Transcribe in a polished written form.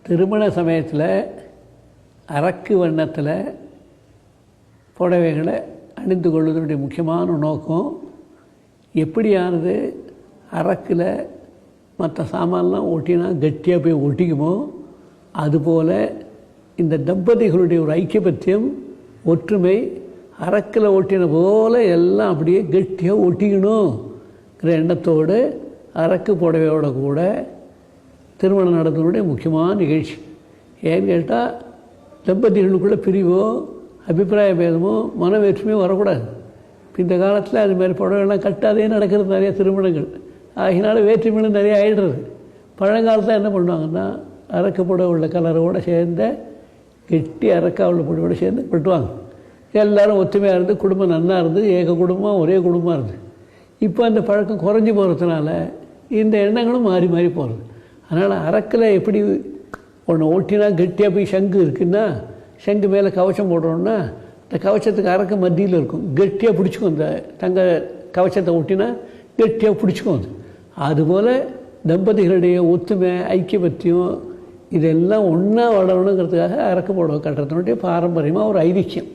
திருமண சமயத்தில் அரக்கு வண்ணத்தில் புடவைகளை அணிந்து கொள்வதனுடைய முக்கியமான நோக்கம் எப்படியானது அரக்கில் மற்ற சாமான்லாம் ஒட்டினா கட்டியாக போய் ஒட்டிக்குமோ அதுபோல் இந்த தம்பதிகளுடைய ஒரு ஐக்கியபத்தியம் ஒற்றுமை அரக்கில் ஒட்டின போல் எல்லாம் அப்படியே கட்டியாக ஒட்டிக்கணுங்கிற எண்ணத்தோடு அரக்கு புடவையோட கூட திருமணம் நடந்ததுடைய முக்கியமான நிகழ்ச்சி. ஏன்னு கேட்டால் தம்பதிகளுக்குள்ளே பிரிவோ அபிப்பிராய பேதமோ மன வேற்றுமையோ வரக்கூடாது. இந்த காலத்தில் அதுமாதிரி புடவைலாம் கட்டாதே நடக்கிறது நிறைய திருமணங்கள். ஆகினால வேற்றுமைகளும் நிறைய ஆகிடுறது. பழங்காலத்தில் என்ன பண்ணுவாங்கன்னா அரக்கு புடவை உள்ள கலரோடு சேர்ந்த கெட்டி அரக்கா உள்ள புடவையோடு சேர்ந்து கட்டுவாங்க. எல்லோரும் ஒற்றுமையாக இருந்து குடும்பம் நன்னா இருந்து ஏக குடும்பம் ஒரே குடும்பமாக இருந்து. இப்போ அந்த பழக்கம் குறைஞ்சி போகிறதுனால இந்த எண்ணங்களும் மாறி மாறி போகிறது. அதனால் அரக்கில் எப்படி ஒன்று ஓட்டினா கெட்டியாக போய் சங்கு இருக்குன்னா சங்கு மேலே கவச்சம் போடுறோன்னா அந்த கவச்சத்துக்கு அரக்கு மத்தியில் இருக்கும், கெட்டியாக பிடிச்சிக்கும். அந்த தங்க கவச்சத்தை ஒட்டினா கெட்டியாக பிடிச்சிக்கும். அதுபோல் தம்பதிகளுடைய ஒத்துமை ஐக்கியபத்தியம் இதெல்லாம் ஒன்றா வளரணுங்கிறதுக்காக அரக்கு புடவை கட்டுறதுனுடைய பாரம்பரியமாக ஒரு ஐதிக்கியம்.